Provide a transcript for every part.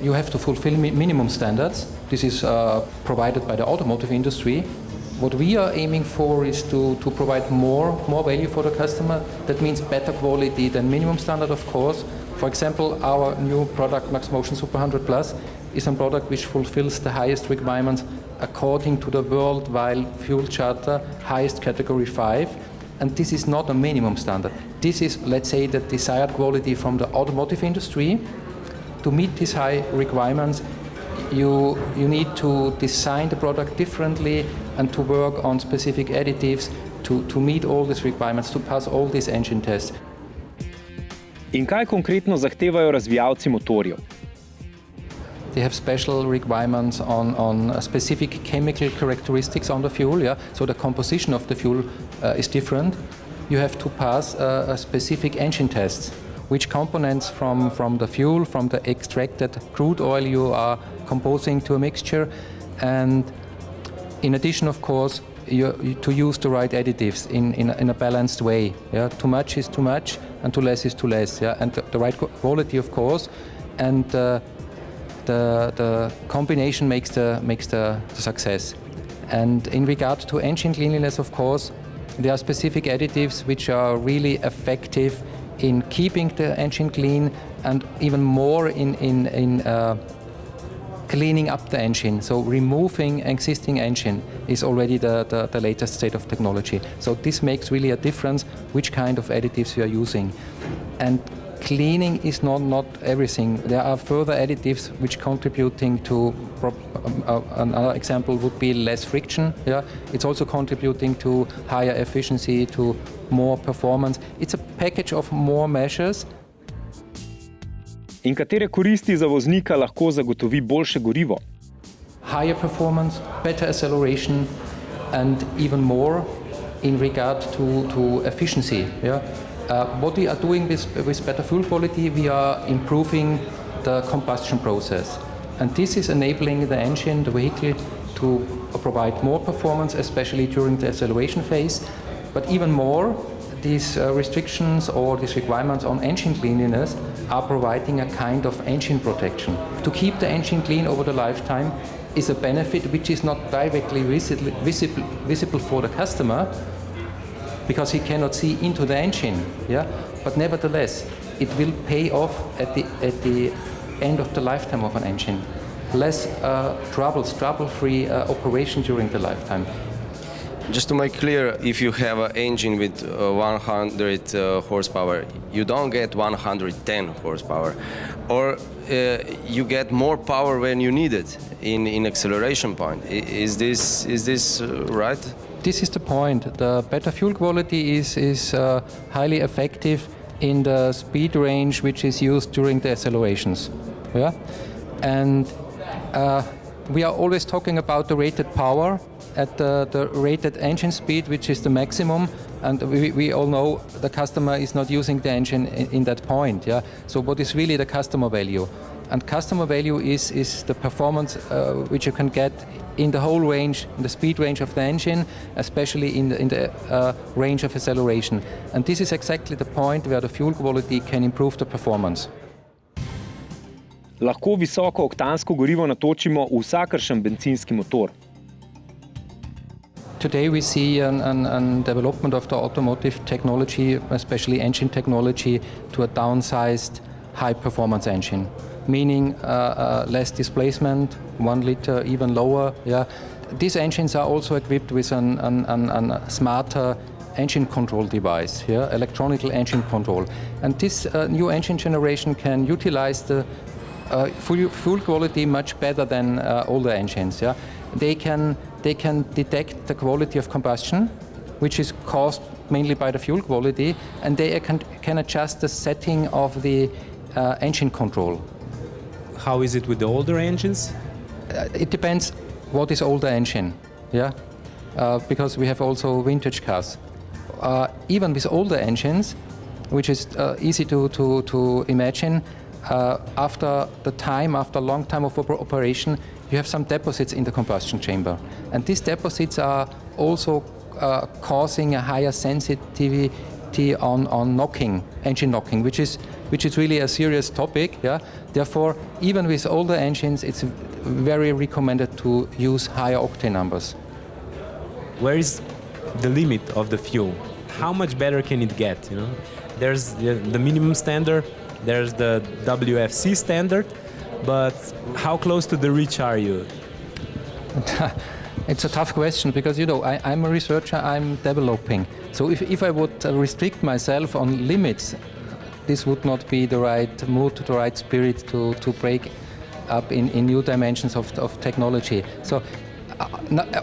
you have to fulfill minimum standards. This is provided by the automotive industry. What we are aiming for is to provide more value for the customer. That means better quality than minimum standard, of course. For example, our new product, MaxxMotion Super 100 Plus, is a product which fulfills the highest requirements according to the worldwide fuel charter, highest category 5. And this is not a minimum standard. This is, let's say, the desired quality from the automotive industry. To meet these high requirements, you need to design the product differently and to work on specific additives to meet all these requirements, to pass all these engine tests. In kaj konkretno zahtevajo razvijalci motorjev? They have special requirements on specific chemical characteristics on the fuel, yeah? So the composition of the fuel is different. You have to pass a specific engine tests. Which components from the fuel, from the extracted crude oil you are composing to a mixture, and in addition, of course, to use the right additives in a balanced way. Yeah? Too much is too much, and too less is too less. Yeah? And the right quality, of course, and the combination makes the success. And in regard to engine cleanliness, of course, there are specific additives which are really effective in keeping the engine clean, and even more in cleaning up the engine. So removing existing engine is already the latest state of technology. So this makes really a difference which kind of additives you are using. And cleaning is not everything. There are further additives which contributing to, another example would be less friction. Yeah? It's also contributing to higher efficiency, to more performance. It's a package of more measures. In katere koristi za voznika lahko zagotovi boljše gorivo? Higher performance, better acceleration, and even more in regard to efficiency. Yeah? What we are doing with better fuel quality, we are improving the combustion process. And this is enabling the engine, the vehicle, to provide more performance, especially during the acceleration phase. But even more, these restrictions or these requirements on engine cleanliness are providing a kind of engine protection. To keep the engine clean over the lifetime is a benefit which is not directly visible for the customer, because he cannot see into the engine, yeah. But nevertheless, it will pay off at the end of the lifetime of an engine. Less trouble-free operation during the lifetime. Just to make clear, if you have an engine with 100 horsepower, you don't get 110 horsepower, or you get more power when you need it in acceleration point. Is this right? This is the point. The better fuel quality is highly effective in the speed range which is used during the accelerations. Yeah? And we are always talking about the rated power at the rated engine speed, which is the maximum, and we all know the customer is not using the engine in that point. Yeah? So what is really the customer value? And customer value is the performance which you can get in the whole range, in the speed range of the engine, especially in the range of acceleration. And this is exactly the point where the fuel quality can improve the performance. Lahko visoko oktansko gorivo natočimo v vsakršen bencinski motor. Today we see a development of the automotive technology, especially engine technology, to a downsized high-performance engine, meaning less displacement, 1 liter, even lower. Yeah. These engines are also equipped with a smarter engine control device, yeah, electronic engine control. And this new engine generation can utilize the fuel quality much better than older engines. Yeah. They can detect the quality of combustion, which is caused mainly by the fuel quality, and they can adjust the setting of the engine control. How is it with the older engines? It depends what is older engine, yeah, because we have also vintage cars. Even with older engines, which is easy to imagine, after a long time of operation, you have some deposits in the combustion chamber. And these deposits are also causing a higher sensitivity activity on engine knocking, which is really a serious topic. Yeah? Therefore, even with older engines, it's very recommended to use higher octane numbers. Where is the limit of the fuel? How much better can it get? You know, there's the minimum standard, there's the WFC standard, but how close to the reach are you? It's a tough question because, you know, I'm a researcher, I'm developing. So if I would restrict myself on limits, this would not be the right mood, the right spirit to break up in new dimensions of technology. So,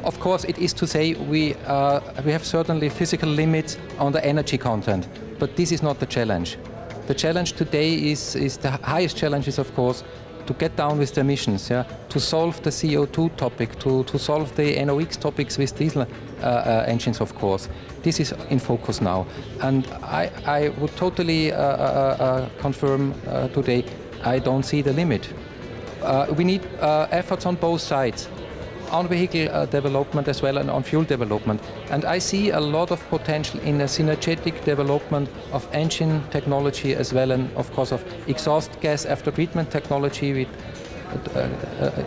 of course, it is to say we have certainly physical limits on the energy content, but this is not the challenge. The challenge today is the highest challenge is, of course, to get down with the emissions, yeah? To solve the CO2 topic, to solve the NOx topics with diesel engines, of course. This is in focus now. And I would totally confirm today, I don't see the limit. We need efforts on both sides, on vehicle development as well and on fuel development. And I see a lot of potential in a synergetic development of engine technology as well, and of course of exhaust gas after treatment technology.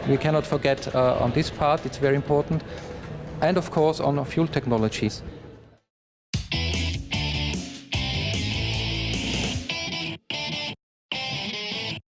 We cannot forget on this part, it's very important. And of course on fuel technologies.